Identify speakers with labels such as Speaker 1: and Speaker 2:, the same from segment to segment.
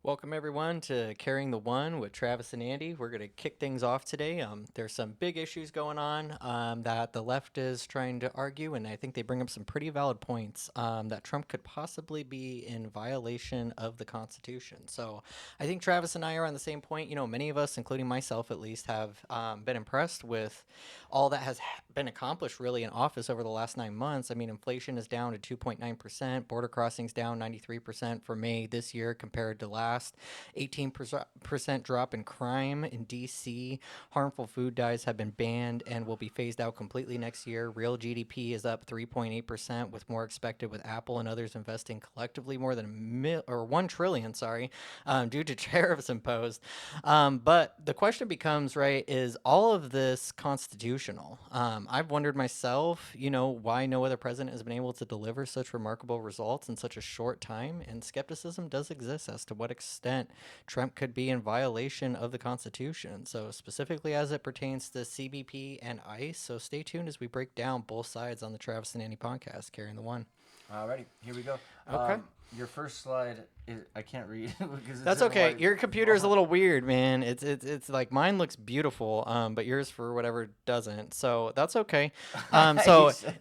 Speaker 1: Welcome everyone to Carrying the One with Travis and Andy. We're going to kick things off today. There's some big issues going on that the left is trying to argue, and I think they bring up some pretty valid points that Trump could possibly be in violation of the Constitution. So I think Travis and I are on the same point. You know, many of us, including myself at least, have been impressed with all that has been accomplished really in office over the last 9 months. I mean, inflation is down to 2.9%, border crossings down 93% for May this year compared to last, 18% drop in crime in DC, harmful food dyes have been banned and will be phased out completely next year. Real GDP is up 3.8% with more expected with Apple and others investing collectively more than 1 trillion, due to tariffs imposed. But the question becomes, right, is all of this constitutional? I've wondered myself, you know, why no other president has been able to deliver such remarkable results in such a short time. And skepticism does exist as to what extent Trump could be in violation of the Constitution. So, specifically as it pertains to CBP and ICE. So, stay tuned as we break down both sides on the Travis and Andy podcast, Carrying the One.
Speaker 2: Alrighty, here we go.
Speaker 1: Okay.
Speaker 2: Your first slide is I can't read because it's
Speaker 1: That's
Speaker 2: in
Speaker 1: okay.
Speaker 2: white
Speaker 1: Your computer is a
Speaker 2: font.
Speaker 1: little weird, man. It's like mine looks beautiful, but yours for whatever doesn't. So that's okay.
Speaker 2: You
Speaker 1: So
Speaker 2: said-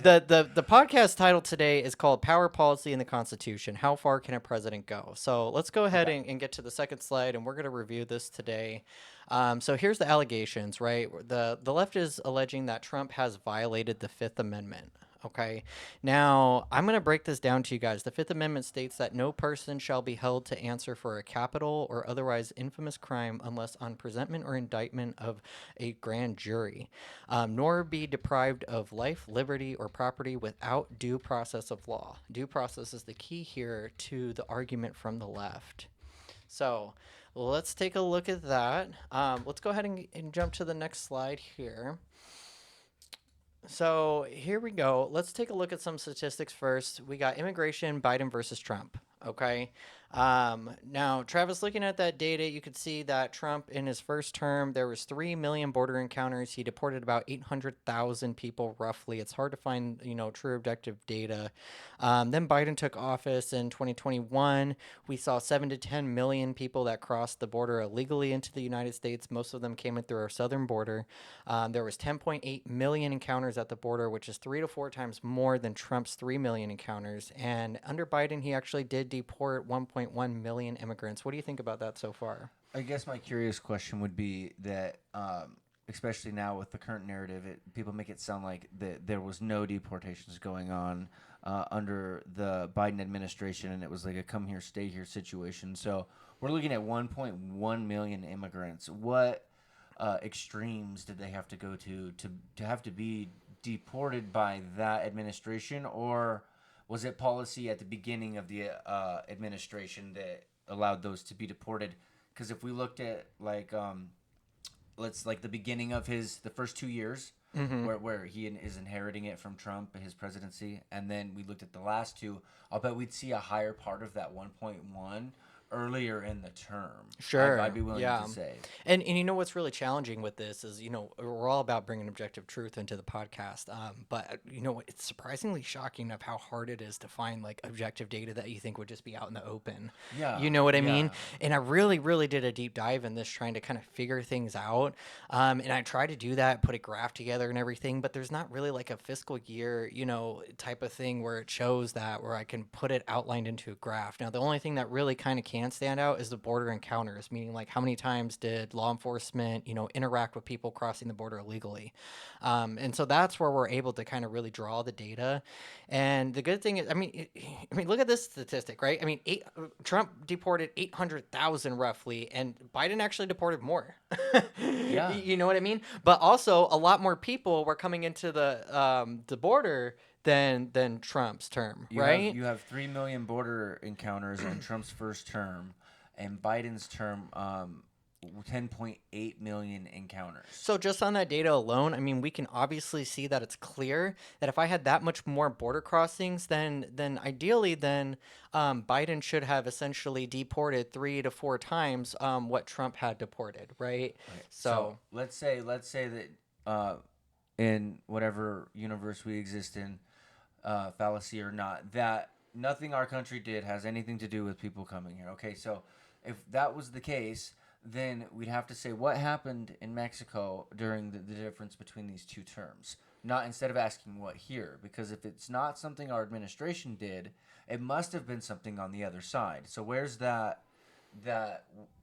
Speaker 1: the podcast title today is called "Power Policy in the Constitution: How Far Can a President Go?" So let's go ahead
Speaker 2: okay.
Speaker 1: and get to the second slide, and we're going to review this today. So here's the allegations, right? The left is alleging that Trump has violated the Fifth Amendment. Okay. Now, I'm going to break this down to you guys. The Fifth Amendment states that no person shall be held to answer for a capital or otherwise infamous crime unless on presentment or indictment of a grand jury, nor be deprived of life, liberty, or property without due process of law. Due process is the key here to the argument from the left. So let's take a look at that. Let's go ahead and jump to the next slide here. So here we go. Let's take a look at some statistics first. We got immigration, Biden versus Trump. Okay. Now, Travis, looking at that data, you could see that Trump in his first term, there was 3 million border encounters. He deported about 800,000 people roughly. It's hard to find, you know, true objective data. Then Biden took office in 2021. We saw 7 to 10 million people that crossed the border illegally into the United States. Most of them came in through our southern border. There was 10.8 million encounters at the border, which is 3 to 4 times more than Trump's 3 million encounters. And under Biden, he actually did deport 1.1 million immigrants. What do you think about that so far?
Speaker 2: I guess my curious question would be that, especially now with the current narrative, people make it sound like that there was no deportations going on under the Biden administration, and it was like a come here, stay here situation. So we're looking at 1.1 million immigrants. What extremes did they have to go to have to be deported by that administration, or was it policy at the beginning of the administration that allowed those to be deported? Because if we looked at let's like the beginning of the first 2 years, where he is inheriting it from Trump, his presidency, and then we looked at the last two, I'll bet we'd see a higher part of that 1.1 earlier in the term.
Speaker 1: Sure.
Speaker 2: I'd be willing
Speaker 1: Yeah.
Speaker 2: to say.
Speaker 1: And you know what's really challenging with this is, you know, we're all about bringing objective truth into the podcast. But you know, it's surprisingly shocking of how hard it is to find like objective data that you think would just be out in the open.
Speaker 2: Yeah,
Speaker 1: You know what I mean?
Speaker 2: yeah.
Speaker 1: And I really, really did a deep dive in this, trying to kind of figure things out. And I tried to do that, put a graph together and everything, but there's not really like a fiscal year, you know, type of thing where it shows that, where I can put it outlined into a graph. Now, the only thing that really kind of can stand out is the border encounters, meaning like how many times did law enforcement, you know, interact with people crossing the border illegally. And so that's where we're able to kind of really draw the data. And the good thing is, I mean, look at this statistic, right? I mean, Trump deported 800,000 roughly, and Biden actually deported more.
Speaker 2: Yeah.
Speaker 1: You know what I mean? But also, a lot more people were coming into the border than Trump's term, right?
Speaker 2: You have 3 million border encounters in Trump's first term, and Biden's term 10.8 million encounters.
Speaker 1: So just on that data alone, I mean, we can obviously see that it's clear that if I had that much more border crossings, then ideally, then Biden should have essentially deported 3 to 4 times what Trump had deported, right?
Speaker 2: Right. So
Speaker 1: So
Speaker 2: let's say that in whatever universe we exist in, fallacy or not, that nothing our country did has anything to do with people coming here. Okay, so if that was the case, then we'd have to say what happened in Mexico during the difference between these two terms. Not instead of asking what here, because if it's not something our administration did, it must have been something on the other side. So where's that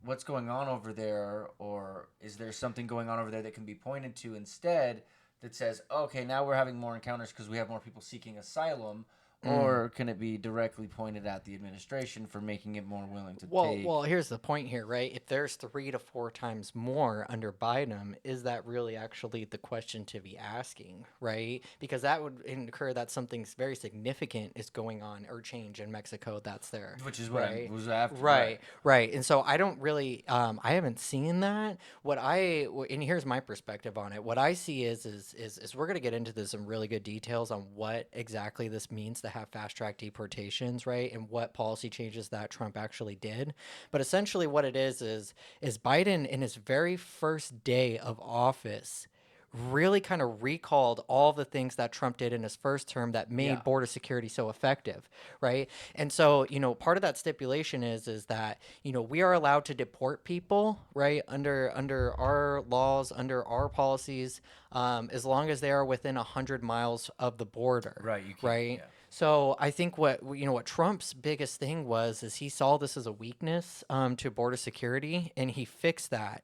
Speaker 2: what's going on over there, or is there something going on over there that can be pointed to instead that says, okay, now we're having more encounters because we have more people seeking asylum, or can it be directly pointed at the administration for making it more willing to take?
Speaker 1: Well, here's the point here, right? If there's 3 to 4 times more under Biden, is that really actually the question to be asking, right? Because that would incur that something very significant is going on or change in Mexico that's there,
Speaker 2: Which is what
Speaker 1: right?
Speaker 2: I was after.
Speaker 1: Right, right. And so I don't really, I haven't seen that. And here's my perspective on it. What I see is we're going to get into this some really good details on what exactly this means to have fast track deportations, right? And what policy changes that Trump actually did. But essentially what it is Biden in his very first day of office really kind of recalled all the things that Trump did in his first term that made
Speaker 2: Yeah.
Speaker 1: border security so effective, right? And so, part of that stipulation is that, we are allowed to deport people, right, under our laws, under our policies, as long as they are within 100 miles of the border,
Speaker 2: Right, you can't.
Speaker 1: right?
Speaker 2: Yeah.
Speaker 1: So I think what Trump's biggest thing is he saw this as a weakness to border security, and he fixed that,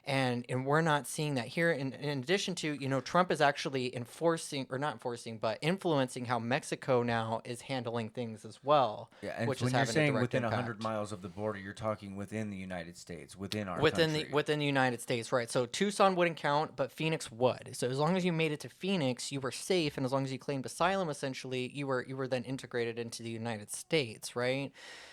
Speaker 1: and we're not seeing that here. In addition to, Trump is actually enforcing, or not enforcing, but influencing how Mexico now is handling things as well,
Speaker 2: Yeah, and
Speaker 1: which
Speaker 2: when
Speaker 1: is
Speaker 2: you're
Speaker 1: having a
Speaker 2: saying
Speaker 1: direct
Speaker 2: within 100
Speaker 1: impact.
Speaker 2: miles of the border, you're talking within the United States, within our
Speaker 1: Within
Speaker 2: country.
Speaker 1: the United States, right? So Tucson wouldn't count, but Phoenix would. So as long as you made it to Phoenix, you were safe, and as long as you claimed asylum, essentially, you were then integrated into the United States, right?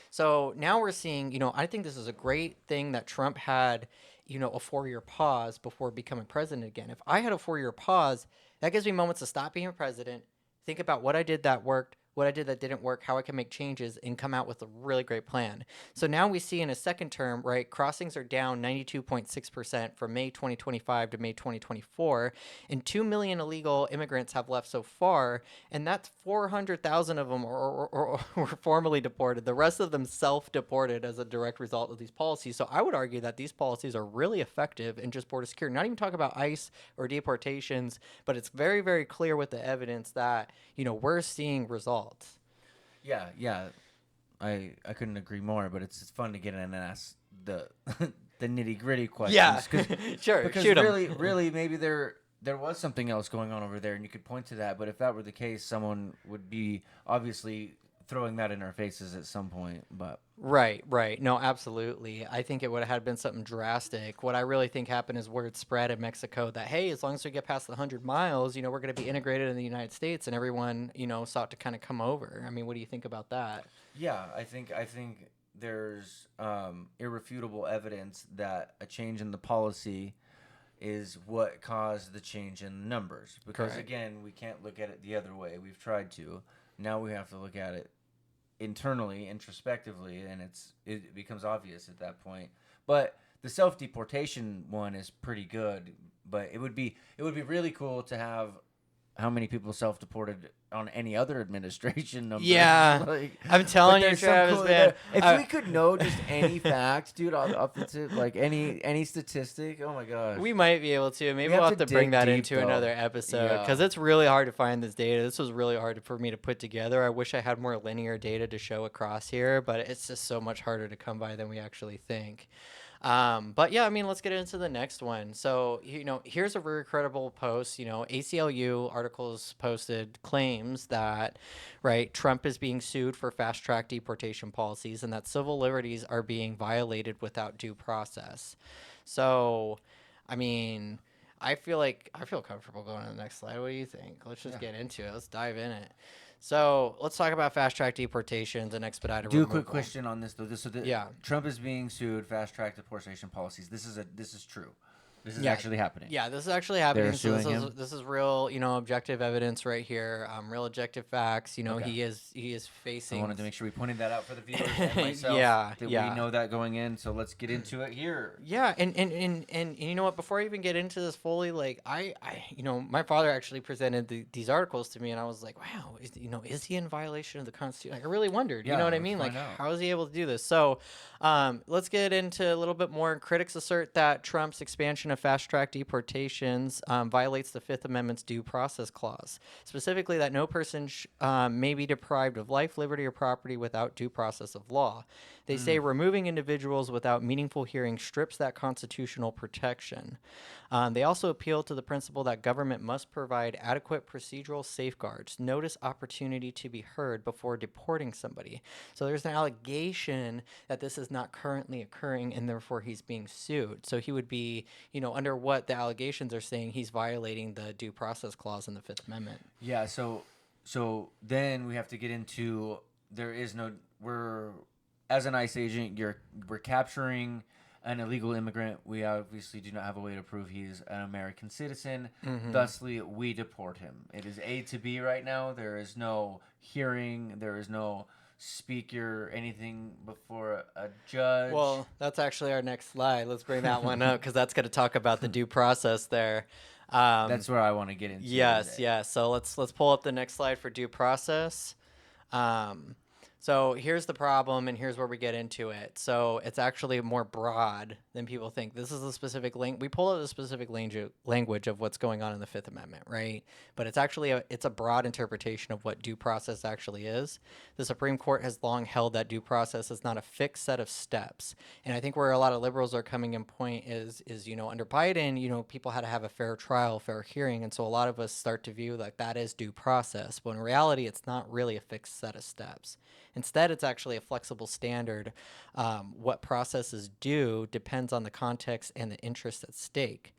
Speaker 1: So now we're seeing, I think this is a great thing that Trump had, a 4 year pause before becoming president again. If I had a 4 year pause, that gives me moments to stop being a president, think about what I did that worked, what I did that didn't work, how I can make changes, and come out with a really great plan. So now we see in a second term, right, crossings are down 92.6% from May 2025 to May 2024, and 2 million illegal immigrants have left so far, and that's 400,000 of them were formally deported. The rest of them self-deported as a direct result of these policies. So I would argue that these policies are really effective in just border security. Not even talk about ICE or deportations, but it's very, very clear with the evidence that, we're seeing results.
Speaker 2: Yeah, yeah. I couldn't agree more, but it's fun to get in and ask the the nitty gritty questions.
Speaker 1: Yeah,
Speaker 2: 'Cause-
Speaker 1: sure.
Speaker 2: Because
Speaker 1: Shoot 'em.
Speaker 2: really, maybe there was something else going on over there, and you could point to that. But if that were the case, someone would be obviously throwing that in our faces at some point. But
Speaker 1: Right, right. No, absolutely. I think it would have had been something drastic. What I really think happened is word spread in Mexico that, hey, as long as we get past the 100 miles, we're going to be integrated in the United States, and everyone, sought to kind of come over. I mean, what do you think about that?
Speaker 2: yeah, I think there's irrefutable evidence that a change in the policy is what caused the change in the numbers. Because
Speaker 1: Correct.
Speaker 2: again, we can't look at it the other way. We've tried to. Now we have to look at it internally, introspectively, and it becomes obvious at that point. But the self deportation one is pretty good. But it would be really cool to have how many people self deported on any other administration number.
Speaker 1: Yeah,
Speaker 2: like,
Speaker 1: I'm
Speaker 2: but
Speaker 1: telling you,
Speaker 2: there's some
Speaker 1: Travis,
Speaker 2: cool-
Speaker 1: man.
Speaker 2: If we could know just any facts, dude, off the tip, like any statistic, oh my gosh.
Speaker 1: We might be able to. Maybe
Speaker 2: have
Speaker 1: we'll
Speaker 2: to
Speaker 1: have to bring
Speaker 2: dig
Speaker 1: that
Speaker 2: deep,
Speaker 1: into
Speaker 2: though.
Speaker 1: another episode
Speaker 2: Yeah.
Speaker 1: because it's really hard to find this data. This was really hard for me to put together. I wish I had more linear data to show across here, but it's just so much harder to come by than we actually think. But yeah, I mean, let's get into the next one. So, here's a very credible post. ACLU articles posted claims that, right, Trump is being sued for fast track deportation policies and that civil liberties are being violated without due process. So, I mean, I feel comfortable going to the next slide. What do you think? Let's just get into it. Let's dive in it. So let's talk about fast track deportations and expedited
Speaker 2: Do a
Speaker 1: removal.
Speaker 2: quick question on this though.
Speaker 1: Yeah.
Speaker 2: Trump is being sued, fast track deportation policies. This is true. This is
Speaker 1: Yeah.
Speaker 2: actually happening.
Speaker 1: Yeah, this is actually happening.
Speaker 2: They're
Speaker 1: So this
Speaker 2: suing
Speaker 1: is
Speaker 2: him?
Speaker 1: this is real, objective evidence right here. Real objective facts.
Speaker 2: Okay.
Speaker 1: He is
Speaker 2: I
Speaker 1: facing.
Speaker 2: wanted to make sure we pointed that out for the viewers and myself
Speaker 1: Yeah,
Speaker 2: that we
Speaker 1: yeah.
Speaker 2: know that going in. So let's get into it here.
Speaker 1: Yeah, and you know what? Before I even get into this fully, like my father actually presented these articles to me, and I was like, wow, is he in violation of the Constitution? Like, I really wondered. You know
Speaker 2: Yeah,
Speaker 1: what I
Speaker 2: let's
Speaker 1: mean? Like,
Speaker 2: find out.
Speaker 1: how is he able to do this? So, let's get into a little bit more. Critics assert that Trump's expansion of fast-track deportations violates the Fifth Amendment's due process clause, specifically that no person may be deprived of life, liberty, or property without due process of law. They say removing individuals without meaningful hearing strips that constitutional protection. They also appeal to the principle that government must provide adequate procedural safeguards, notice opportunity to be heard before deporting somebody. So there's an allegation that this is not currently occurring and therefore he's being sued. So he would be, under what the allegations are saying, he's violating the due process clause in the Fifth Amendment.
Speaker 2: Yeah, so then we have to get into there is no we're as an ICE agent, we're capturing an illegal immigrant. We obviously do not have a way to prove he's an American citizen. Thusly, we deport him. It is A to B right now. There is no hearing. There is no speaker, anything before a judge.
Speaker 1: Well, that's actually our next slide. Let's bring that one up because that's going to talk about the due process there.
Speaker 2: That's where I want to get into.
Speaker 1: Yes, yes. So let's pull up the next slide for due process. So here's the problem, and here's where we get into it. So it's actually more broad than people think. This is a specific we pull out the specific language of what's going on in the Fifth Amendment, right? But it's actually it's a broad interpretation of what due process actually is. The Supreme Court has long held that due process is not a fixed set of steps, and I think where a lot of liberals are coming in point is under Biden, people had to have a fair trial, fair hearing, and so a lot of us start to view like that is due process. But in reality, it's not really a fixed set of steps. Instead, it's actually a flexible standard. What process is due depends on the context and the interest at stake.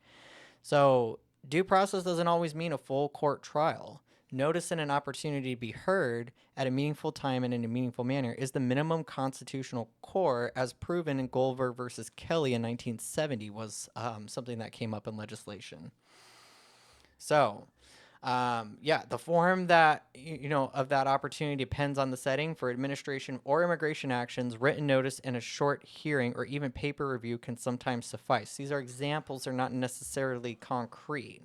Speaker 1: So due process doesn't always mean a full court trial. Notice and an opportunity to be heard at a meaningful time and in a meaningful manner is the minimum constitutional core, as proven in Golver versus Kelly in 1970, was something that came up in legislation. So the form that, of that opportunity depends on the setting. For administration or immigration actions, written notice and a short hearing or even paper review can sometimes suffice. These are examples, they're not necessarily concrete,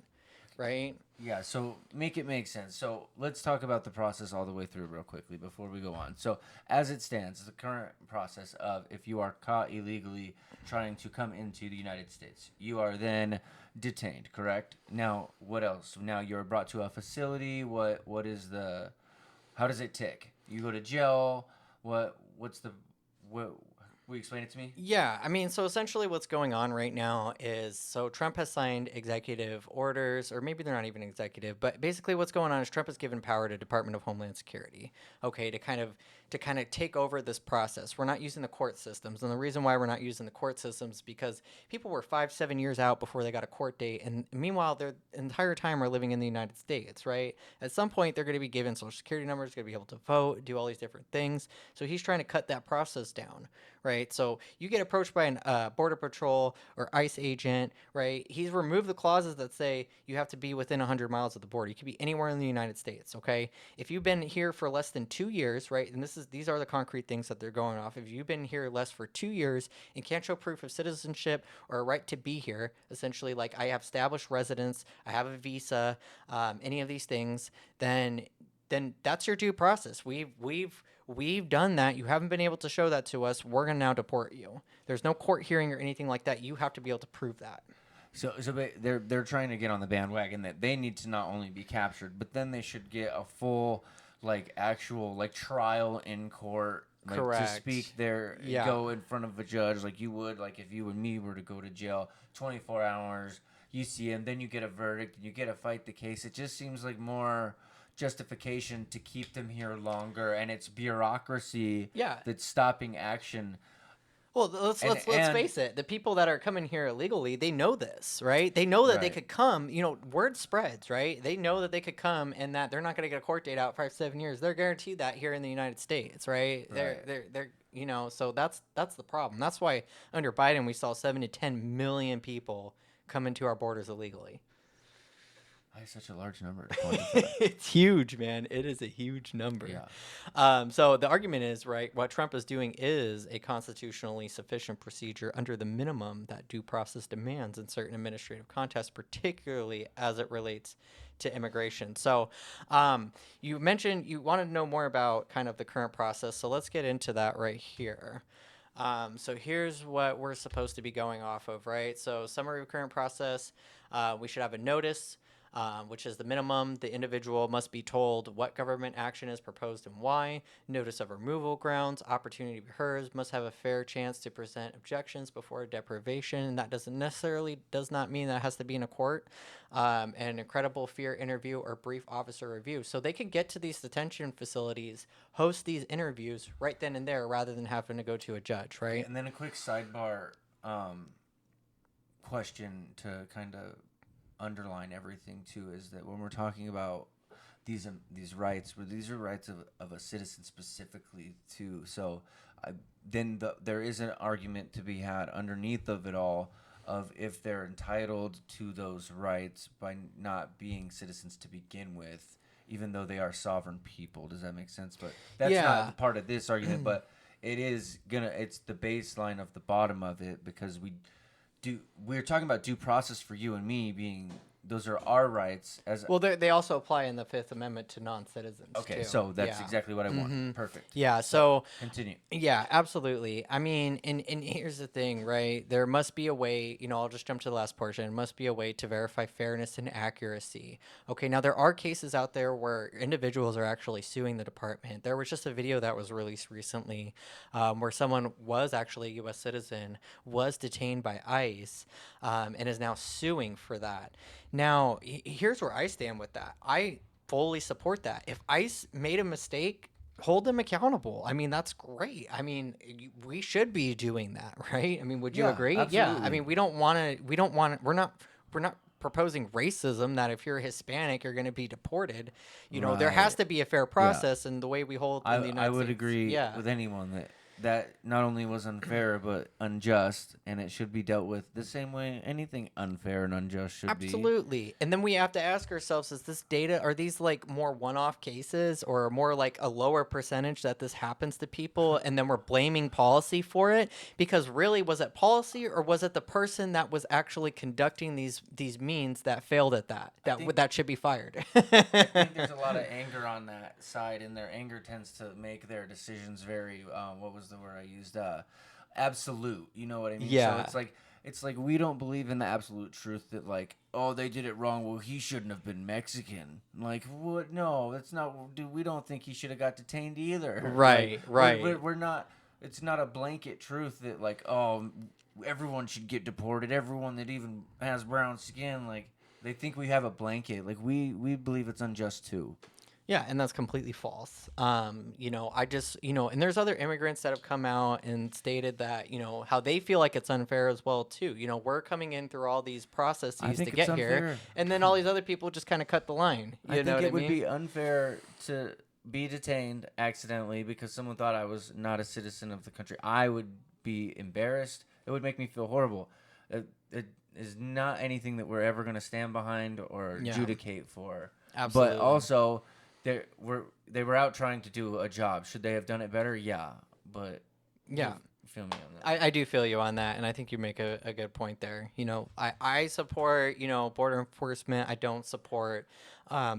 Speaker 1: right?
Speaker 2: Yeah, so make it make sense. So let's talk about the process all the way through real quickly before we go on. So as it stands, the current process of if you are caught illegally trying to come into the United States, you are then detained, correct? Now, what else? Now you're brought to a facility. What is the how does it tick? You go to jail. What will you explain it to me?
Speaker 1: Yeah, I mean, so essentially what's going on right now is so Trump has signed executive orders, or maybe they're not even executive, but basically what's going on is Trump has given power to Department of Homeland Security, okay, to kind of take over this process. We're not using the court systems, and the reason why we're not using the court systems is because people were 5-7 years out before they got a court date, and meanwhile their entire time are living in the United States, right? At some point they're going to be given social security numbers, going to be able to vote, do all these different things. So he's trying to cut that process down, right? So you get approached by a Border Patrol or ICE agent, right? He's removed the clauses that say you have to be within 100 miles of the border. You could be anywhere in the United States, okay? If you've been here for less than 2 years, right, and these are the concrete things that they're going off. If you've been here less for 2 years and can't show proof of citizenship or a right to be here, essentially like I have established residence, I have a visa, any of these things, then that's your due process. We've done that. You haven't been able to show that to us. We're going to now deport you. There's no court hearing or anything like that. You have to be able to prove that.
Speaker 2: So they're trying to get on the bandwagon that they need to not only be captured, but then they should get a full actual trial in court,
Speaker 1: Correct.
Speaker 2: to speak there,
Speaker 1: Yeah.
Speaker 2: go in front of a judge like you would if you and me were to go to jail 24 hours. You see him, then you get a verdict, and you get to fight the case. It just seems like more justification to keep them here longer, and it's bureaucracy that's stopping action.
Speaker 1: Well, let's face it. The people that are coming here illegally, they know this, right? They know that they could come. Word spreads, right? They know that they could come, and that they're not going to get a court date out 5-7 years. They're guaranteed that here in the United States, right? They're so that's the problem. That's why under Biden we saw 7 to 10 million people come into our borders illegally.
Speaker 2: Why such a large number to quantify?
Speaker 1: It's huge, man. It is a huge number.
Speaker 2: Yeah.
Speaker 1: So the argument is, right, what Trump is doing is a constitutionally sufficient procedure under the minimum that due process demands in certain administrative contests, particularly as it relates to immigration. So you mentioned you wanted to know more about kind of the current process. So let's get into that right here. So here's what we're supposed to be going off of, right? So summary of current process, we should have a notice, which is the minimum. The individual must be told what government action is proposed and why. Notice of removal grounds, opportunity to be heard, must have a fair chance to present objections before deprivation. And that does not mean that it has to be in a court. An incredible fear interview or brief officer review. So they can get to these detention facilities, host these interviews right then and there, rather than having to go to a judge, right?
Speaker 2: And then a quick sidebar question to kind of underline everything too is that when we're talking about these rights, these are rights of a citizen specifically too. So there is an argument to be had underneath of it all of if they're entitled to those rights by not being citizens to begin with, even though they are sovereign people. Does that make sense? But that's not the part of this argument, but it's the baseline of the bottom of it, because we're talking about due process for you and me being, those are our rights as
Speaker 1: well. They also apply in the Fifth Amendment to non-citizens.
Speaker 2: Okay,
Speaker 1: too.
Speaker 2: so that's exactly what I want. Perfect.
Speaker 1: Yeah. So
Speaker 2: continue.
Speaker 1: Yeah, absolutely. I mean, and here's the thing, right? There must be a way, I'll just jump to the last portion. There must be a way to verify fairness and accuracy. Okay, now there are cases out there where individuals are actually suing the department. There was just a video that was released recently where someone was actually a U.S. citizen, was detained by ICE, and is now suing for that. Now, here's where I stand with that. I fully support that. If ICE made a mistake, hold them accountable. I mean, that's great. I mean, we should be doing that, right? I mean, would you agree?
Speaker 2: Absolutely.
Speaker 1: Yeah. I mean, we're not proposing racism that if you're Hispanic, you're going to be deported. There has to be a fair process, and the way we hold in the United States.
Speaker 2: I would agree with anyone that not only was unfair but unjust, and it should be dealt with the same way anything unfair and unjust should be.
Speaker 1: Absolutely. And then we have to ask ourselves, is this data, are these like more one-off cases, or more like a lower percentage that this happens to people and then we're blaming policy for it? Because really, was it policy, or was it the person that was actually conducting these means that failed at that should be fired?
Speaker 2: I think there's a lot of anger on that side, and their anger tends to make their decisions very what was the word I used? Absolute. You know what I mean?
Speaker 1: Yeah.
Speaker 2: So it's like we don't believe in the absolute truth that like, oh, they did it wrong. Well, he shouldn't have been Mexican. Like, what? No, that's not. We don't think he should have got detained either.
Speaker 1: Right.
Speaker 2: Like,
Speaker 1: right.
Speaker 2: We're not. It's not a blanket truth that like, oh, everyone should get deported. Everyone that even has brown skin, like, they think we have a blanket. Like, we believe it's unjust too.
Speaker 1: Yeah, and that's completely false. I just, and there's other immigrants that have come out and stated that, how they feel like it's unfair as well, too. We're coming in through all these processes to get here, and then all these other people just kind of cut the line.
Speaker 2: I think it would be unfair to be detained accidentally because someone thought I was not a citizen of the country. I would be embarrassed. It would make me feel horrible. It is not anything that we're ever going to stand behind or adjudicate for.
Speaker 1: Absolutely.
Speaker 2: But also, they were out trying to do a job. Should they have done it better? Yeah, but
Speaker 1: yeah,
Speaker 2: you feel me on that.
Speaker 1: I do feel you on that, and I think you make a good point there. I support border enforcement. I don't support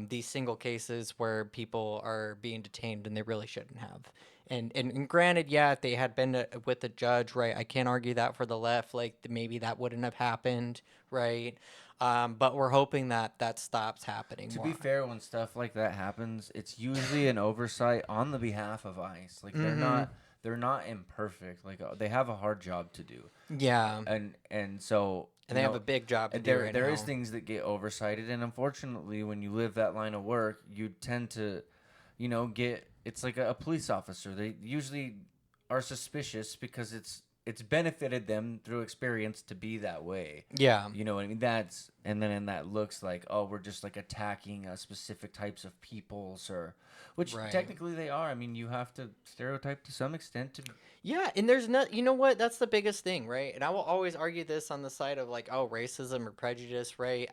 Speaker 1: these single cases where people are being detained and they really shouldn't have. And granted, if they had been with a judge, right, I can't argue that for the left. Like, maybe that wouldn't have happened, right? But we're hoping that stops happening.
Speaker 2: To be fair, when stuff like that happens, it's usually an oversight on the behalf of ICE. Like, they're not imperfect. Like, they have a hard job to do.
Speaker 1: Yeah.
Speaker 2: And so.
Speaker 1: And they have a big job to do.
Speaker 2: There is things that get oversighted, and unfortunately, when you live that line of work, you tend to, get. It's like a police officer. They usually are suspicious because it's it's benefited them through experience to be that way.
Speaker 1: Yeah.
Speaker 2: You know what I mean? And that looks like, oh, we're just like attacking specific types of peoples, or which
Speaker 1: Right.
Speaker 2: technically they are. I mean, you have to stereotype to some extent to.
Speaker 1: Yeah, and there's not, you know what? That's the biggest thing, right? And I will always argue this on the side of like, oh, racism or prejudice, right?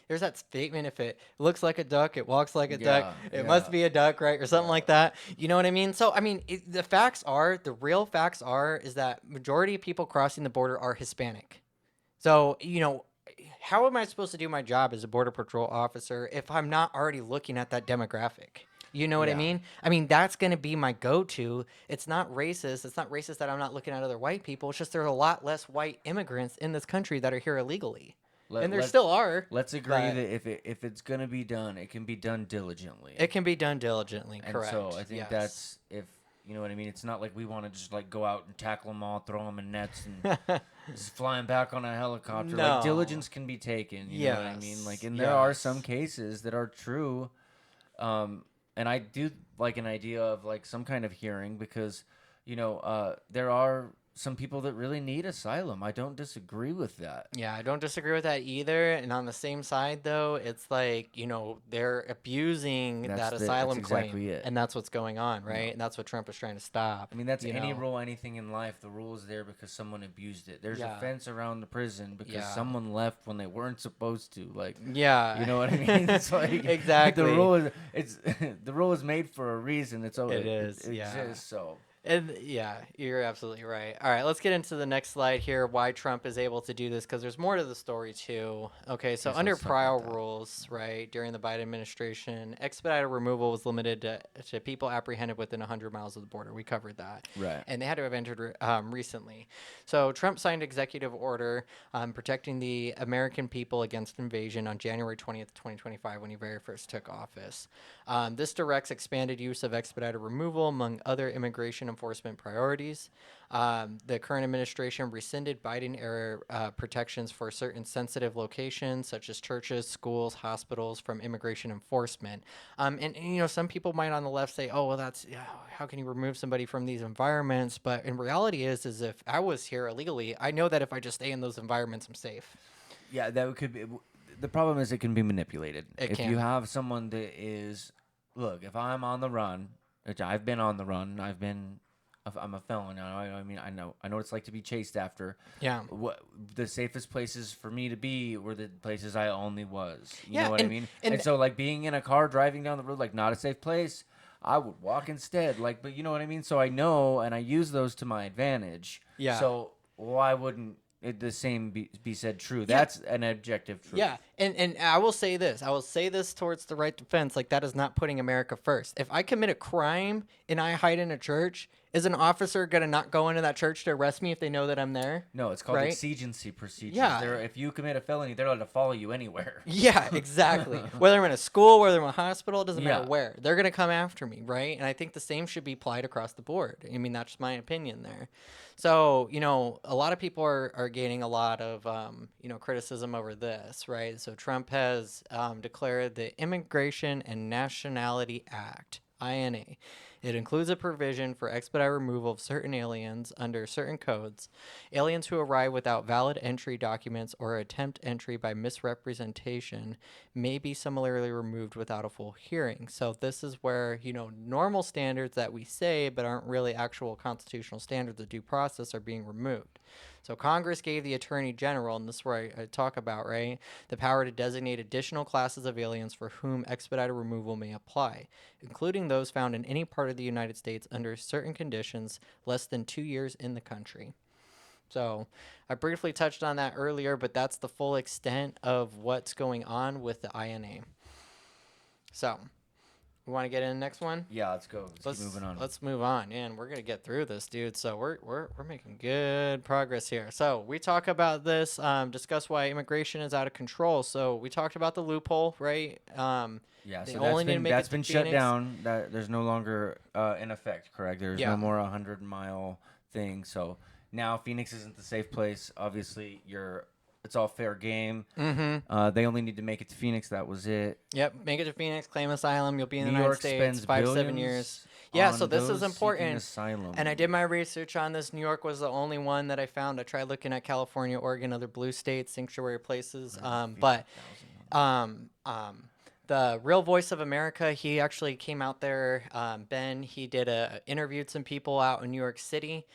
Speaker 1: There's that statement: if it looks like a duck, it walks like a duck.
Speaker 2: Yeah,
Speaker 1: It
Speaker 2: yeah,
Speaker 1: must be a duck, right, or something like that. You know what I mean? So, I mean, the real facts are, is that majority of people crossing the border are Hispanic. So, how am I supposed to do my job as a border patrol officer if I'm not already looking at that demographic? You know what I
Speaker 2: yeah.
Speaker 1: mean? I mean, that's going to be my go-to. It's not racist. It's not racist that I'm not looking at other white people. It's just there's a lot less white immigrants in this country that are here illegally.
Speaker 2: Let,
Speaker 1: And there
Speaker 2: let,
Speaker 1: still are,
Speaker 2: let's agree
Speaker 1: but
Speaker 2: that if it's gonna be done, it can be done diligently.
Speaker 1: it can be done diligently,
Speaker 2: And
Speaker 1: correct?
Speaker 2: so I think
Speaker 1: Yes.
Speaker 2: that's if you know what I mean. It's not like we want to just like go out and tackle them all, throw them in nets, and just flying back on a helicopter.
Speaker 1: No.
Speaker 2: Like diligence can be taken. You know what I mean? Like, and there are some
Speaker 1: Yes.
Speaker 2: cases that are true. And I do like an idea of like some kind of hearing because, there are some people that really need asylum. I don't disagree with that.
Speaker 1: Yeah, I don't disagree with that either. And on the same side, though, it's like, they're abusing that asylum
Speaker 2: exactly
Speaker 1: claim.
Speaker 2: it.
Speaker 1: And that's what's going on, right? And that's what Trump is trying to stop.
Speaker 2: I mean, that's
Speaker 1: you
Speaker 2: any
Speaker 1: know?
Speaker 2: rule, anything in life. The rule is there because someone abused it. There's
Speaker 1: Yeah.
Speaker 2: a fence around the prison because
Speaker 1: Yeah.
Speaker 2: someone left when they weren't supposed to. Like,
Speaker 1: Yeah.
Speaker 2: you know what I mean? It's like
Speaker 1: Exactly.
Speaker 2: the rule is the rule is made for a reason. It
Speaker 1: is,
Speaker 2: it
Speaker 1: yeah.
Speaker 2: exists. So
Speaker 1: And yeah, you're absolutely right. All right, let's get into the next slide here. Why Trump is able to do this, because there's more to the story too. Okay, so
Speaker 2: Yes,
Speaker 1: under
Speaker 2: let's talk
Speaker 1: prior
Speaker 2: about that.
Speaker 1: rules, right, during the Biden administration, expedited removal was limited to people apprehended within 100 miles of the border. We covered that.
Speaker 2: Right.
Speaker 1: And they had to have entered recently. So Trump signed executive order protecting the American people against invasion on January 20th, 2025, when he very first took office. This directs expanded use of expedited removal among other immigration enforcement priorities. The current administration rescinded Biden-era protections for certain sensitive locations, such as churches, schools, hospitals, from immigration enforcement. And some people might on the left say, "Oh, well, how can you remove somebody from these environments?" But in reality, is if I was here illegally, I know that if I just stay in those environments, I'm safe.
Speaker 2: Yeah, that could be. The problem is it can be manipulated.
Speaker 1: It
Speaker 2: If
Speaker 1: can.
Speaker 2: you have someone that is, look, if I'm on the run, which I've been on the run, I'm a felon. I mean, I know what it's like to be chased after.
Speaker 1: Yeah.
Speaker 2: What the safest places for me to be were the places I only was. You
Speaker 1: Yeah,
Speaker 2: know what I
Speaker 1: and-
Speaker 2: mean?
Speaker 1: and-
Speaker 2: And so, like being in a car driving down the road, like not a safe place, I would walk instead. Like, but you know what I mean? So I know, and I use those to my advantage.
Speaker 1: Yeah.
Speaker 2: So why wouldn't the same be said true? That's an objective truth.
Speaker 1: Yeah, and I will say this. I will say this towards the right defense. Like, that is not putting America first. If I commit a crime and I hide in a church, is an officer gonna not go into that church to arrest me if they know that I'm there?
Speaker 2: No, it's called
Speaker 1: Right?
Speaker 2: exigency procedures.
Speaker 1: Yeah.
Speaker 2: If you commit a felony, they're allowed to follow you anywhere.
Speaker 1: Yeah, exactly. Whether I'm in a school, whether I'm in a hospital, it doesn't matter
Speaker 2: Yeah.
Speaker 1: where. They're going to come after me, right? And I think the same should be applied across the board. I mean, that's my opinion there. So, a lot of people are gaining a lot of, criticism over this, right? So Trump has declared the Immigration and Nationality Act, INA. It includes a provision for expedited removal of certain aliens under certain codes. Aliens who arrive without valid entry documents or attempt entry by misrepresentation may be similarly removed without a full hearing. So this is where, normal standards that we say but aren't really actual constitutional standards of due process are being removed. So Congress gave the Attorney General, and this is where I talk about, right, the power to designate additional classes of aliens for whom expedited removal may apply, including those found in any part of the United States under certain conditions less than 2 years in the country. So I briefly touched on that earlier, but that's the full extent of what's going on with the INA. So we want to get in the next one?
Speaker 2: Yeah, let's go. Let's keep moving on.
Speaker 1: Let's move on, and we're gonna get through this, dude. So we're making good progress here. So we talk about this, discuss why immigration is out of control. So we talked about the loophole, right?
Speaker 2: Yeah,
Speaker 1: they
Speaker 2: so
Speaker 1: only need to make it
Speaker 2: that's
Speaker 1: to
Speaker 2: been shut
Speaker 1: Phoenix.
Speaker 2: down. There's no longer in effect, correct? There's
Speaker 1: Yeah.
Speaker 2: no more 100-mile thing. So now Phoenix isn't the safe place. Obviously, you're it's all fair game. They only need to make it to Phoenix. That was it.
Speaker 1: Yep, make it to Phoenix, claim asylum. You'll be in the
Speaker 2: New
Speaker 1: United
Speaker 2: York
Speaker 1: States
Speaker 2: spends
Speaker 1: 5-7 years.
Speaker 2: billions
Speaker 1: Yeah, so
Speaker 2: on
Speaker 1: this is
Speaker 2: those seeking
Speaker 1: important.
Speaker 2: asylum.
Speaker 1: And I did my research on this. New York was the only one that I found. I tried looking at California, Oregon, other blue states, sanctuary places. But the Real Voice of America, he actually came out there. Ben, he interviewed some people out in New York City.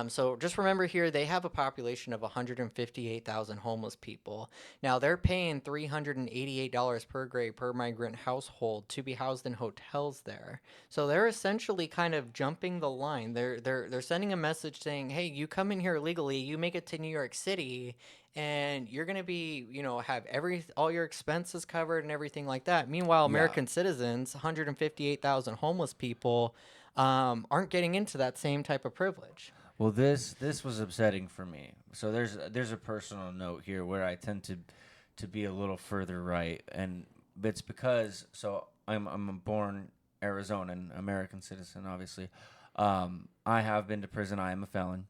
Speaker 1: So just remember here, they have a population of 158,000 homeless people. Now they're paying $388 per grade per migrant household to be housed in hotels there. So they're essentially kind of jumping the line. They're sending a message saying, "Hey, you come in here illegally, you make it to New York City, and you're gonna be, have all your expenses covered and everything like that." Meanwhile, American citizens, 158,000 homeless people, aren't getting into that same type of privilege.
Speaker 2: Well, this was upsetting for me. So there's a personal note here where I tend to be a little further right, and it's because I'm a born Arizonan, American citizen, obviously. I have been to prison. I am a felon,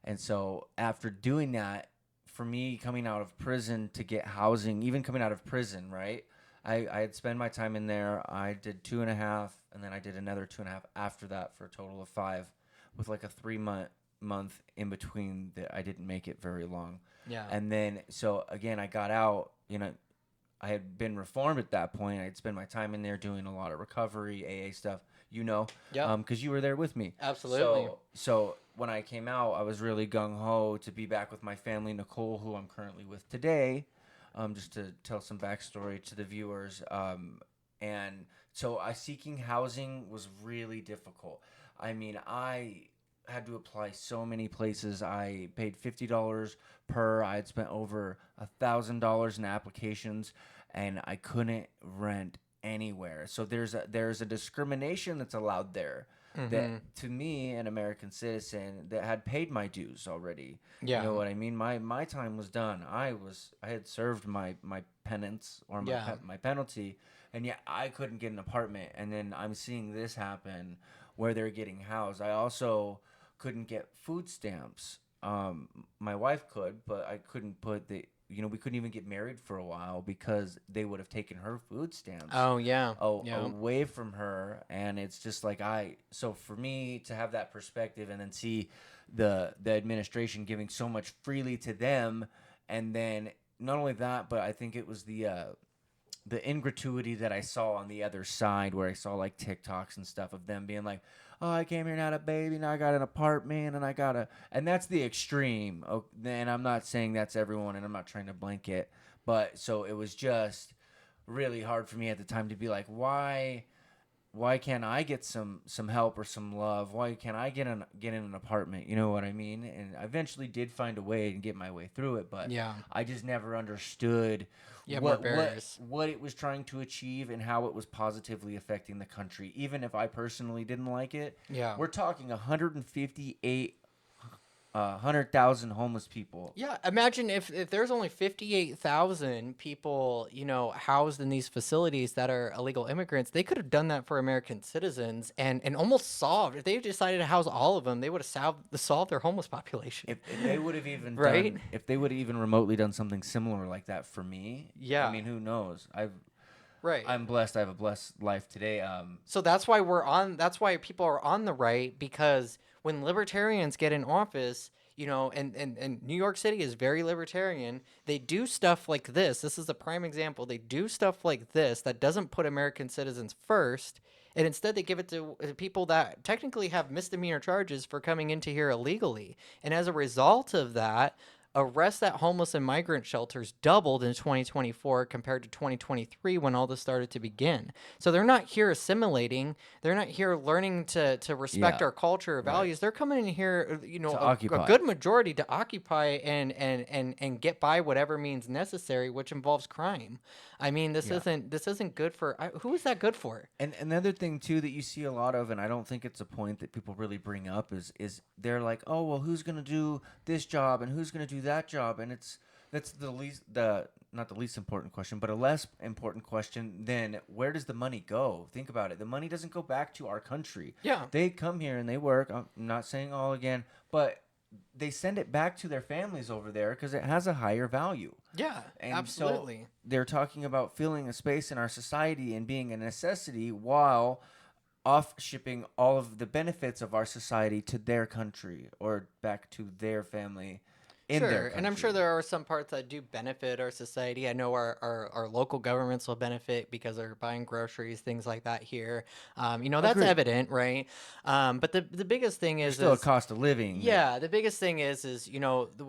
Speaker 2: and so after doing that, for me coming out of prison to get housing, even coming out of prison, right? I had spent my time in there. I did 2.5, and then I did another 2.5 after that for a total of 5, with like a 3-month in between that I didn't make it very long.
Speaker 1: Yeah.
Speaker 2: And then so again I got out, I had been reformed at that point. I'd spent my time in there doing a lot of recovery, AA stuff,
Speaker 1: Yep.
Speaker 2: because you were there with me.
Speaker 1: Absolutely.
Speaker 2: So when I came out, I was really gung-ho to be back with my family, Nicole, who I'm currently with today, just to tell some backstory to the viewers. And so seeking housing was really difficult. I mean, I had to apply so many places. I paid $50 per. I had spent over $1,000 in applications, and I couldn't rent anywhere. So there's a discrimination that's allowed there. That to me, an American citizen that had paid my dues already.
Speaker 1: Yeah.
Speaker 2: You know what I mean? My time was done. I had served my penance or my penalty, and yet I couldn't get an apartment. And then I'm seeing this happen where they're getting housed. I also couldn't get food stamps. My wife could, but I couldn't put we couldn't even get married for a while because they would have taken her food stamps.
Speaker 1: Oh yeah.
Speaker 2: Away from her. And it's just like so for me to have that perspective and then see the administration giving so much freely to them, and then not only that, but I think it was the ingratuity that I saw on the other side, where I saw like TikToks and stuff of them being like, "Oh, I came here and had a baby, now I got an apartment, and that's the extreme." Oh, and I'm not saying that's everyone, and I'm not trying to blanket, but so it was just really hard for me at the time to be like, why can't I get some help or some love? Why can't I get in an apartment? You know what I mean? And I eventually did find a way and get my way through it, but I just never understood what it was trying to achieve and how it was positively affecting the country. Even if I personally didn't like it, we're talking 100,000 homeless people.
Speaker 1: Yeah, imagine if there's only 58,000 people, housed in these facilities that are illegal immigrants. They could have done that for American citizens and almost solved. If they decided to house all of them, they would have solved their homeless population.
Speaker 2: If they would have even
Speaker 1: right?
Speaker 2: If they would have even remotely done something similar like that for me, I mean, who knows? I'm blessed. I have a blessed life today.
Speaker 1: So that's why that's why people are on the right, because when libertarians get in office, and New York City is very libertarian, they do stuff like this. This is a prime example. They do stuff like this that doesn't put American citizens first, and instead they give it to people that technically have misdemeanor charges for coming into here illegally. And as a result of that, arrests at homeless and migrant shelters doubled in 2024 compared to 2023 when all this started to begin. So they're not here assimilating. They're not here learning to respect our culture or values. Right. They're coming in here, a good majority to occupy and get by whatever means necessary, which involves crime. I mean, this isn't good for who is that good for?
Speaker 2: And another thing too that you see a lot of, and I don't think it's a point that people really bring up, is they're like, oh well, who's gonna do this job and who's gonna do that job? And that's not the least important question, but a less important question than where does the money go? Think about it. The money doesn't go back to our country.
Speaker 1: Yeah,
Speaker 2: they come here and they work. I'm not saying all again, but they send it back to their families over there because it has a higher value.
Speaker 1: Yeah,
Speaker 2: And so
Speaker 1: absolutely.
Speaker 2: they're talking about filling a space in our society and being a necessity while off shipping all of the benefits of our society to their country or back to their family in their
Speaker 1: Sure, and I'm sure
Speaker 2: country.
Speaker 1: there are some parts that do benefit our society. I know our local governments will benefit because they're buying groceries, things like that here. That's
Speaker 2: Agreed.
Speaker 1: evident, right? But the biggest thing
Speaker 2: There's
Speaker 1: is
Speaker 2: still a
Speaker 1: is
Speaker 2: cost of living that
Speaker 1: yeah, the biggest thing is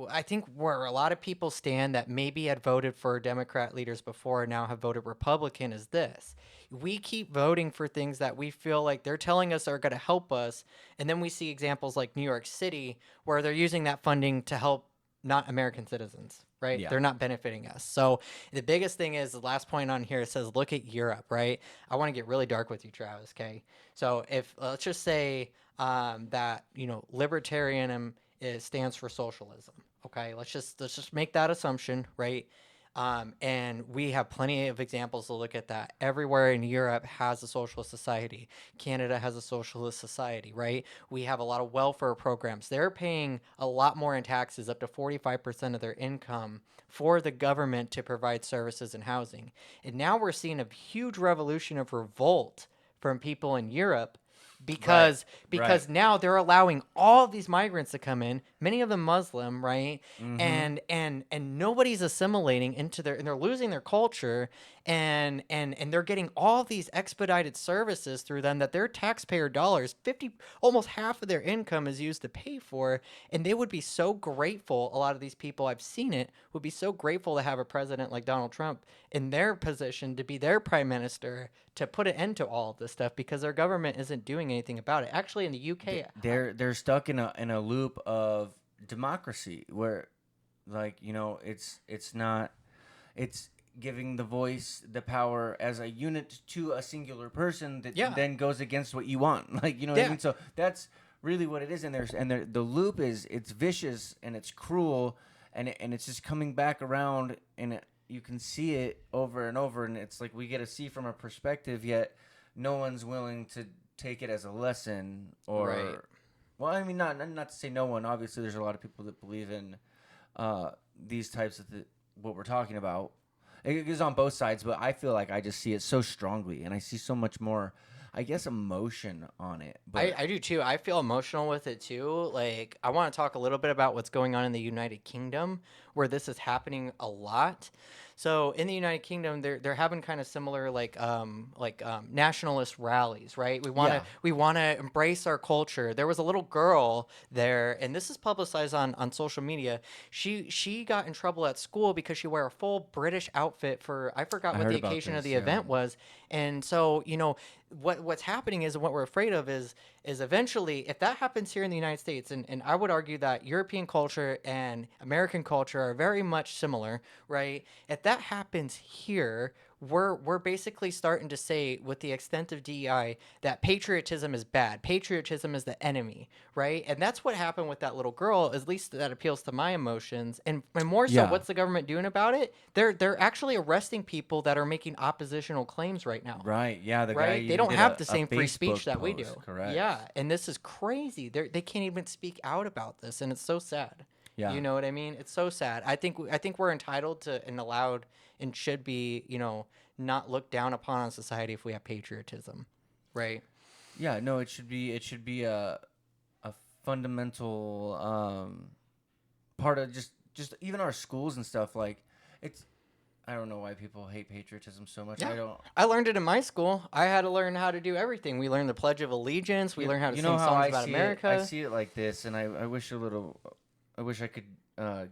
Speaker 1: I think where a lot of people stand that maybe had voted for Democrat leaders before and now have voted Republican is this. We keep voting for things that we feel like they're telling us are going to help us, and then we see examples like New York City where they're using that funding to help not American citizens, right?
Speaker 2: yeah.
Speaker 1: They're not benefiting us. So the biggest thing is the last point on here says, look at Europe, right? I want to get really dark with you, Travis. Okay, so if let's just say that libertarianism stands for socialism. Okay, let's just make that assumption, right? And we have plenty of examples to look at that. Everywhere in Europe has a socialist society. Canada has a socialist society, right? We have a lot of welfare programs. They're paying a lot more in taxes, up to 45% of their income, for the government to provide services and housing. And now we're seeing a huge revolution of revolt from people in Europe
Speaker 2: Right.
Speaker 1: because
Speaker 2: Right.
Speaker 1: now they're allowing all of these migrants to come in, many of them Muslim, right?
Speaker 2: Mm-hmm.
Speaker 1: And nobody's assimilating into their, and they're losing their culture, and they're getting all these expedited services through them that their taxpayer dollars, 50, almost half of their income is used to pay for, and they would be so grateful. A lot of these people, I've seen it, would be so grateful to have a president like Donald Trump in their position to be their prime minister to put an end to all of this stuff because their government isn't doing anything about it. Actually, in the UK,
Speaker 2: They're stuck in a loop of democracy where, like, it's not, it's giving the voice the power as a unit to a singular person that
Speaker 1: yeah,
Speaker 2: then goes against what you want. Like, you know what I
Speaker 1: yeah,
Speaker 2: mean? So that's really what it is. The loop is, it's vicious and it's cruel, and it's just coming back around, and you can see it over and over, and it's like we get to see from a perspective, yet no one's willing to take it as a lesson.
Speaker 1: right.
Speaker 2: Or, well, I mean, not to say no one. Obviously, there's a lot of people that believe in uh, these types of what we're talking about. It is on both sides, but I feel like I just see it so strongly, and I see so much more, I guess, emotion on it. But
Speaker 1: I do too. I feel emotional with it too. Like, I want to talk a little bit about what's going on in the United Kingdom, where this is happening a lot. So in the United Kingdom, they're having kind of similar nationalist rallies, right?
Speaker 2: yeah,
Speaker 1: We want to embrace our culture. There was a little girl there, and this is publicized on social media. She got in trouble at school because she wore a full British outfit for, I forgot
Speaker 2: I
Speaker 1: what
Speaker 2: heard
Speaker 1: the
Speaker 2: about
Speaker 1: occasion of
Speaker 2: this.
Speaker 1: the
Speaker 2: Yeah,
Speaker 1: event was. And so, what's happening is, and what we're afraid of is eventually, if that happens here in the United States, and I would argue that European culture and American culture are very much similar, right? If that happens here, we're basically starting to say, with the extent of DEI, that patriotism is bad. Patriotism is the enemy, right? And that's what happened with that little girl. At least that appeals to my emotions. And more so,
Speaker 2: yeah,
Speaker 1: what's the government doing about it? They're actually arresting people that are making oppositional claims right now,
Speaker 2: right. Yeah, the guy
Speaker 1: right? They
Speaker 2: even
Speaker 1: don't
Speaker 2: did
Speaker 1: have the
Speaker 2: a
Speaker 1: same free
Speaker 2: Facebook
Speaker 1: speech that we do.
Speaker 2: post. Correct.
Speaker 1: Yeah, and this is crazy. They can't even speak out about this, and it's so sad.
Speaker 2: Yeah,
Speaker 1: You know what I mean? It's so sad. I think we're entitled to and allowed and should be, not looked down upon on society if we have patriotism, right?
Speaker 2: yeah. No, it should be a fundamental part of just even our schools and stuff. Like, it's, I don't know why people hate patriotism so much.
Speaker 1: Yeah.
Speaker 2: I don't.
Speaker 1: I learned it in my school. I had to learn how to do everything. We learned the Pledge of Allegiance. We
Speaker 2: You,
Speaker 1: learned how to
Speaker 2: you know
Speaker 1: sing
Speaker 2: how
Speaker 1: songs
Speaker 2: I
Speaker 1: about
Speaker 2: see it? I
Speaker 1: America.
Speaker 2: see it like this, and I wish I could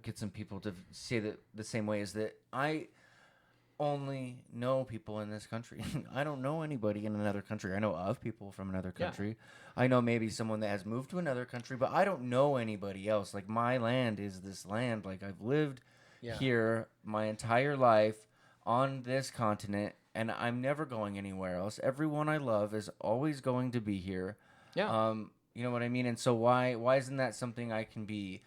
Speaker 2: get some people to say that the same way, is that I only know people in this country. I don't know anybody in another country. I know of people from another
Speaker 1: Yeah.
Speaker 2: country. I know maybe someone that has moved to another country, but I don't know anybody else. Like, my land is this land. Like, I've lived
Speaker 1: Yeah.
Speaker 2: here my entire life on this continent, and I'm never going anywhere else. Everyone I love is always going to be here.
Speaker 1: Yeah.
Speaker 2: You know what I mean? And so why isn't that something I can be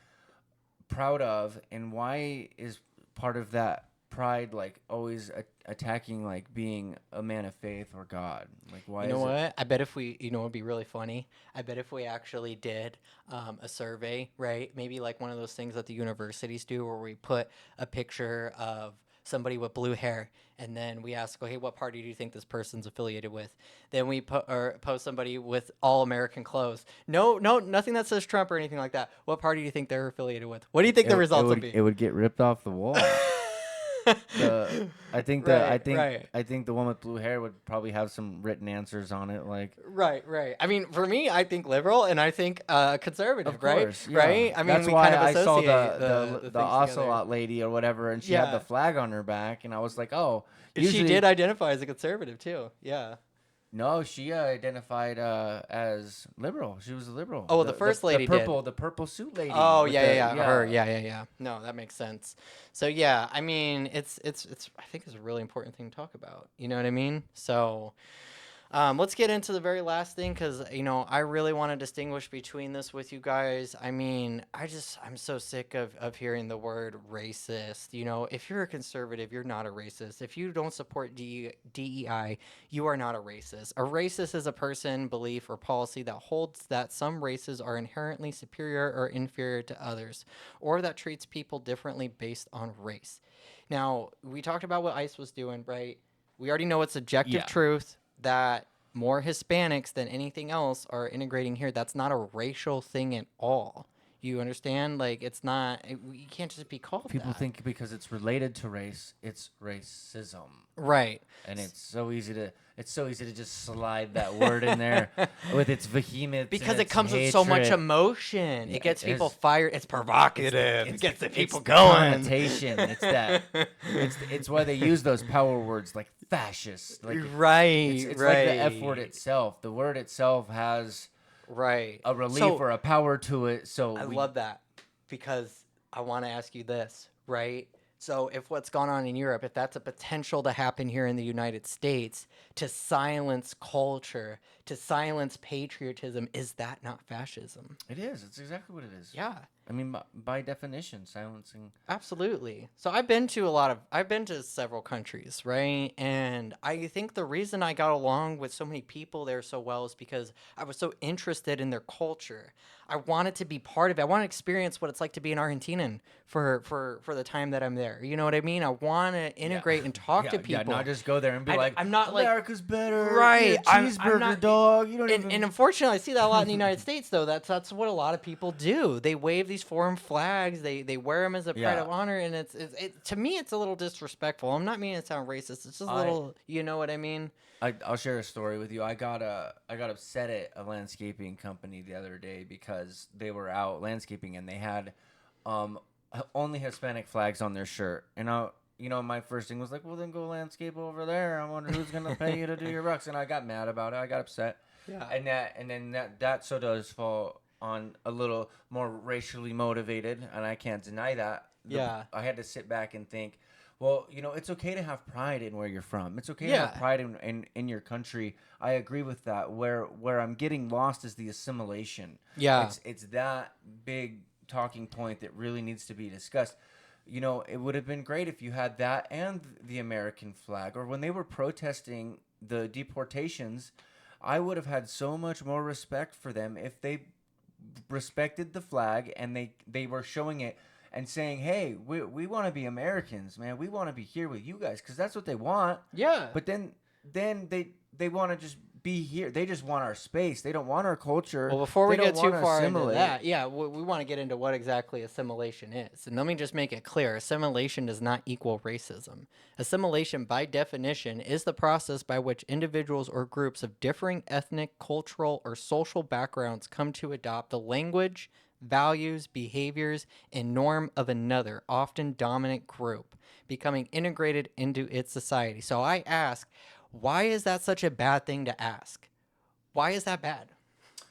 Speaker 2: proud of, and why is part of that pride like always attacking like being a man of faith or God? Like, why
Speaker 1: You know
Speaker 2: is it?
Speaker 1: what? I bet if we, it'd be really funny. I bet if we actually did a survey, right? Maybe like one of those things that the universities do where we put a picture of somebody with blue hair and then we ask, oh, hey, what party do you think this person's affiliated with? Then we put or post somebody with all American clothes. No, no, nothing that says Trump or anything like that. What party do you think they're affiliated with? What do you think the results will be?
Speaker 2: It would get ripped off the wall. The
Speaker 1: Right, right.
Speaker 2: I think the one with blue hair would probably have some written answers on it, like.
Speaker 1: Right, right. I mean, for me, I think liberal and I think conservative,
Speaker 2: Of
Speaker 1: right?
Speaker 2: course, yeah.
Speaker 1: Right? I mean,
Speaker 2: That's
Speaker 1: we
Speaker 2: why
Speaker 1: kind of
Speaker 2: I saw
Speaker 1: associate
Speaker 2: the
Speaker 1: things
Speaker 2: ocelot
Speaker 1: together.
Speaker 2: lady or whatever, and she had
Speaker 1: Yeah.
Speaker 2: the flag on her back, and I was like, oh,
Speaker 1: She
Speaker 2: usually
Speaker 1: did identify as a conservative too. Yeah.
Speaker 2: no, she identified as liberal. She was a liberal.
Speaker 1: Oh, well, the first lady did.
Speaker 2: the purple suit lady.
Speaker 1: Oh,
Speaker 2: with
Speaker 1: yeah,
Speaker 2: the-
Speaker 1: yeah, yeah. Her. Yeah, yeah, yeah. No, that makes sense. So, yeah, I mean, it's I think it's a really important thing to talk about. You know what I mean? So, let's get into the very last thing because, I really want to distinguish between this with you guys. I mean, I'm so sick of hearing the word racist. If you're a conservative, you're not a racist. If you don't support DEI, you are not a racist. A racist is a person, belief, or policy that holds that some races are inherently superior or inferior to others, or that treats people differently based on race. Now, we talked about what ICE was doing, right? We already know it's objective
Speaker 2: Yeah.
Speaker 1: truth that more Hispanics than anything else are integrating here. That's not a racial thing at all. You understand? Like, it's not, you can't just be called
Speaker 2: People
Speaker 1: that.
Speaker 2: think because it's related to race, it's racism,
Speaker 1: Right.
Speaker 2: and it's so easy to just slide that word in there with its vehemence
Speaker 1: Because
Speaker 2: and
Speaker 1: it
Speaker 2: its
Speaker 1: comes with so much
Speaker 2: hatred.
Speaker 1: emotion.
Speaker 2: Yeah,
Speaker 1: It gets
Speaker 2: it
Speaker 1: people
Speaker 2: is.
Speaker 1: fired. It's provocative. It gets the people
Speaker 2: the
Speaker 1: going.
Speaker 2: connotation. It's that. It's why they use those power words like fascist. Like
Speaker 1: Right,
Speaker 2: it's
Speaker 1: right.
Speaker 2: like the F word itself. The word itself has
Speaker 1: Right.
Speaker 2: a relief
Speaker 1: So,
Speaker 2: or a power to it. So
Speaker 1: I
Speaker 2: we,
Speaker 1: love that because I want to ask you this, right? So, if what's gone on in Europe, if that's a potential to happen here in the United States to silence culture, to silence patriotism, is that not fascism?
Speaker 2: it is. It's exactly what it is.
Speaker 1: Yeah.
Speaker 2: I mean, by definition, silencing.
Speaker 1: Absolutely. So I've been to several countries, right? And I think the reason I got along with so many people there so well is because I was so interested in their culture. I wanted to be part of it. I want to experience what it's like to be an Argentinian for the time that I'm there. You know what I mean? I want to integrate and talk to people.
Speaker 2: Yeah, not just go there and be like,
Speaker 1: I'm not like
Speaker 2: America's better.
Speaker 1: right.
Speaker 2: Eat a cheeseburger,
Speaker 1: not
Speaker 2: dog. You don't even.
Speaker 1: and unfortunately, I see that a lot in the United States. Though that's what a lot of people do. They wave these foreign flags. They wear them as a pride
Speaker 2: Yeah.
Speaker 1: of honor, and to me, it's a little disrespectful. I'm not meaning to sound racist. It's just a little, you know what I mean?
Speaker 2: I'll share a story with you. I got upset at a landscaping company the other day because they were out landscaping and they had only Hispanic flags on their shirt. And my first thing was like, well, then go landscape over there. I wonder who's gonna pay you to do your rocks. And I got mad about it. I got upset.
Speaker 1: Yeah.
Speaker 2: And then that so does fall on a little more racially motivated, and I can't deny that.
Speaker 1: Yeah.
Speaker 2: I had to sit back and think, well, it's okay to have pride in where you're from. It's okay to
Speaker 1: Yeah.
Speaker 2: have pride in your country. I agree with that. Where I'm getting lost is the assimilation.
Speaker 1: Yeah.
Speaker 2: It's that big talking point that really needs to be discussed. It would have been great if you had that and the American flag, or when they were protesting the deportations, I would have had so much more respect for them if they respected the flag and they were showing it and saying, hey, we want to be Americans, man. We want to be here with you guys, because that's what they want.
Speaker 1: Yeah.
Speaker 2: But then they want to just be here. They just want our space. They don't want our culture.
Speaker 1: Well, before we
Speaker 2: They
Speaker 1: get
Speaker 2: don't
Speaker 1: too
Speaker 2: wanna
Speaker 1: far into
Speaker 2: assimilate.
Speaker 1: that, yeah, we want to get into what exactly assimilation is. And let me just make it clear. Assimilation does not equal racism. Assimilation, by definition, is the process by which individuals or groups of differing ethnic, cultural, or social backgrounds come to adopt the language, values, behaviors, and norm of another, often dominant group, becoming integrated into its society. So I ask, why is that such a bad thing to ask? Why is that bad?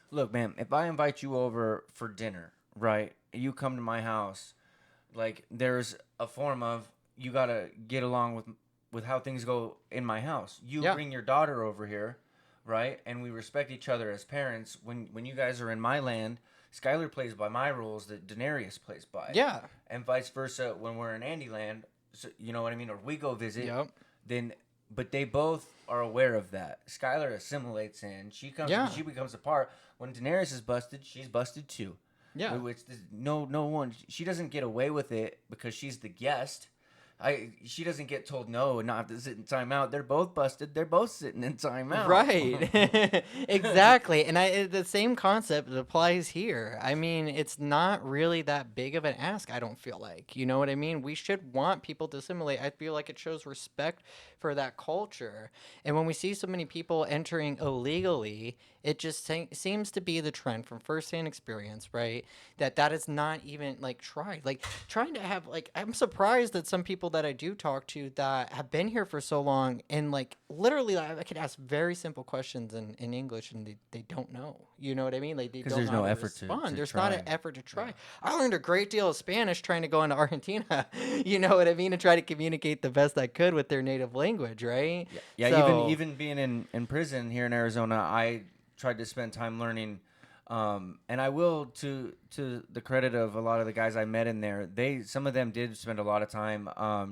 Speaker 2: Look, man, if I invite you over for dinner, right? You come to my house, like there's a form of you got to get along with how things go in my house. You
Speaker 1: Yeah.
Speaker 2: bring your daughter over here, right? And we respect each other as parents. When you guys are in my land, Skylar plays by my rules that Daenerys plays by.
Speaker 1: Yeah.
Speaker 2: And vice versa when we're in Andy land, so, you know what I mean? Or we go visit.
Speaker 1: Yep.
Speaker 2: then but they both are aware of that. Skylar assimilates in.
Speaker 1: Yeah.
Speaker 2: She becomes a part. When Daenerys is busted, she's busted too.
Speaker 1: Yeah.
Speaker 2: Which no one. She doesn't get away with it because she's the guest. She doesn't get told no and not have to sit in timeout. They're both busted. They're both sitting in timeout.
Speaker 1: Right. Exactly. And the same concept applies here. I mean, it's not really that big of an ask, I don't feel like. You know what I mean? We should want people to assimilate. I feel like it shows respect for that culture. And when we see so many people entering illegally, it just seems to be the trend from firsthand experience, right? That is not even like tried. Like trying to have like I'm surprised that some people that I do talk to that have been here for so long and like literally I could ask very simple questions in English and they don't know. You know what I mean? Like they
Speaker 2: 'Cause
Speaker 1: don't
Speaker 2: there's
Speaker 1: know
Speaker 2: no
Speaker 1: how
Speaker 2: effort to
Speaker 1: respond. There's not an
Speaker 2: try.
Speaker 1: effort to try. I learned a great deal of Spanish trying to go into Argentina. You know what I mean? And try to communicate the best I could with their native language, right?
Speaker 2: Yeah,
Speaker 1: So,
Speaker 2: even being in prison here in Arizona, I tried to spend time learning, and I will to the credit of a lot of the guys I met in there. Some of them did spend a lot of time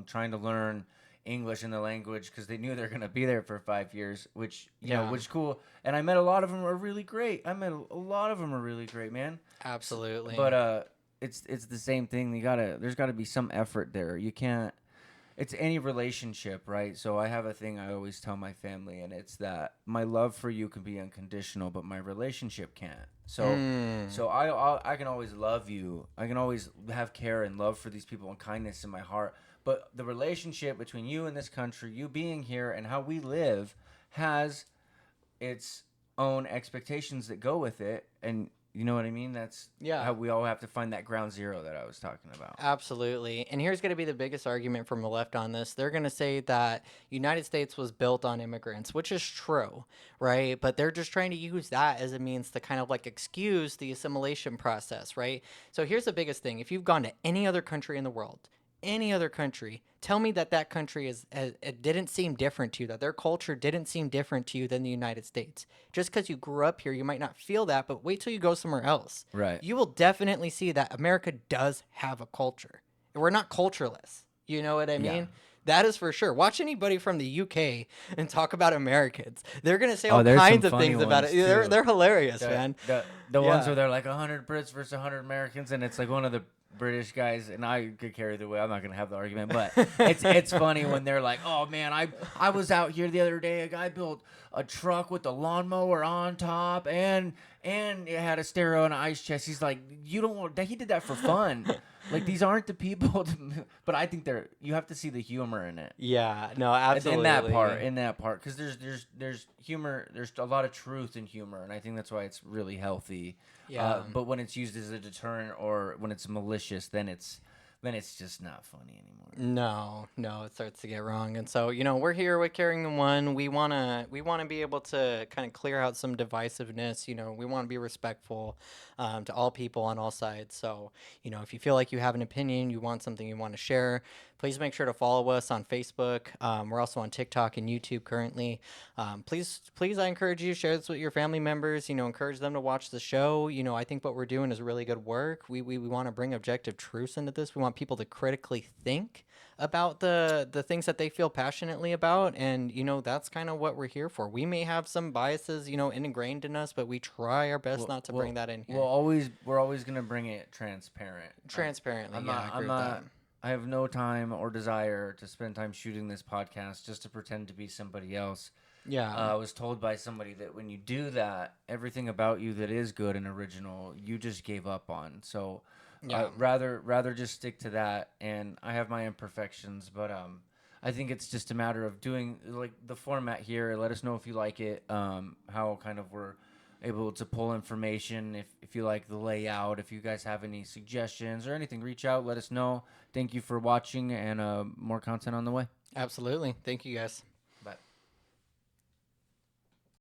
Speaker 2: trying to learn English and the language because they knew they're gonna be there for 5 years, which
Speaker 1: Yeah.
Speaker 2: which is cool. And I met a lot of them are really great. I met a lot of them are really great, man.
Speaker 1: absolutely.
Speaker 2: But it's the same thing. There's gotta be some effort there. You can't. It's any relationship, right? So I have a thing I always tell my family, and it's that my love for you can be unconditional, but my relationship can't. So I can always love you. I can always have care and love for these people and kindness in my heart. But the relationship between you and this country, you being here, and how we live, has its own expectations that go with it, and you know what I mean? That's
Speaker 1: Yeah.
Speaker 2: how we all have to find that ground zero that I was talking about.
Speaker 1: Absolutely. And here's going to be the biggest argument from the left on this. They're going to say that United States was built on immigrants, which is true, right? But they're just trying to use that as a means to kind of like excuse the assimilation process, right? So here's the biggest thing. If you've gone to any other country in the world, any other country, tell me that that country it didn't seem different to you, that their culture didn't seem different to you than the United States. Just because you grew up here, you might not feel that, but wait till you go somewhere else.
Speaker 2: Right.
Speaker 1: You will definitely see that America does have a culture. We're not cultureless. You know what I mean?
Speaker 2: Yeah.
Speaker 1: That is for sure. Watch anybody from the UK and talk about Americans. They're gonna say
Speaker 2: Oh,
Speaker 1: all
Speaker 2: there's some
Speaker 1: kinds of
Speaker 2: funny
Speaker 1: things about it.
Speaker 2: ones, too.
Speaker 1: They're hilarious,
Speaker 2: The,
Speaker 1: man.
Speaker 2: the ones
Speaker 1: Yeah.
Speaker 2: where they're like 100 Brits versus 100 Americans, and it's like one of the British guys, and I could carry the way. I'm not gonna have the argument, but it's funny when they're like, "Oh man, I was out here the other day. A guy built a truck with a lawnmower on top, and it had a stereo and an ice chest." He's like, "You don't want that? He did that for fun. Like these aren't the people." But I think you have to see the humor in it.
Speaker 1: Yeah, no, absolutely.
Speaker 2: In that part, because there's humor, there's a lot of truth in humor, and I think that's why it's really healthy.
Speaker 1: Yeah.
Speaker 2: But when it's used as a deterrent or when it's malicious, then it's just not funny anymore.
Speaker 1: No, it starts to get wrong. And so, we're here with Carrying the One. We wanna be able to kind of clear out some divisiveness. We want to be respectful to all people on all sides. So, if you feel like you have an opinion, you want something you want to share, please make sure to follow us on Facebook. We're also on TikTok and YouTube currently. Please, I encourage you to share this with your family members. Encourage them to watch the show. I think what we're doing is really good work. We want to bring objective truths into this. We want people to critically think about the things that they feel passionately about, and that's kind of what we're here for. We may have some biases ingrained in us, but we try our best not to bring that in here.
Speaker 2: We're always gonna bring it transparent.
Speaker 1: Transparently.
Speaker 2: I'm
Speaker 1: Yeah,
Speaker 2: not.
Speaker 1: I
Speaker 2: I'm
Speaker 1: agree with
Speaker 2: not.
Speaker 1: that.
Speaker 2: I have no time or desire to spend time shooting this podcast just to pretend to be somebody else.
Speaker 1: Yeah.
Speaker 2: I was told by somebody that when you do that, everything about you that is good and original, you just gave up on. So,
Speaker 1: Yeah.
Speaker 2: rather just stick to that. And I have my imperfections, but I think it's just a matter of doing like the format here. Let us know if you like it. How kind of we're able to pull information. If you like the layout, if you guys have any suggestions or anything, reach out. Let us know. Thank you for watching, and more content on the way.
Speaker 1: Absolutely. Thank you, guys.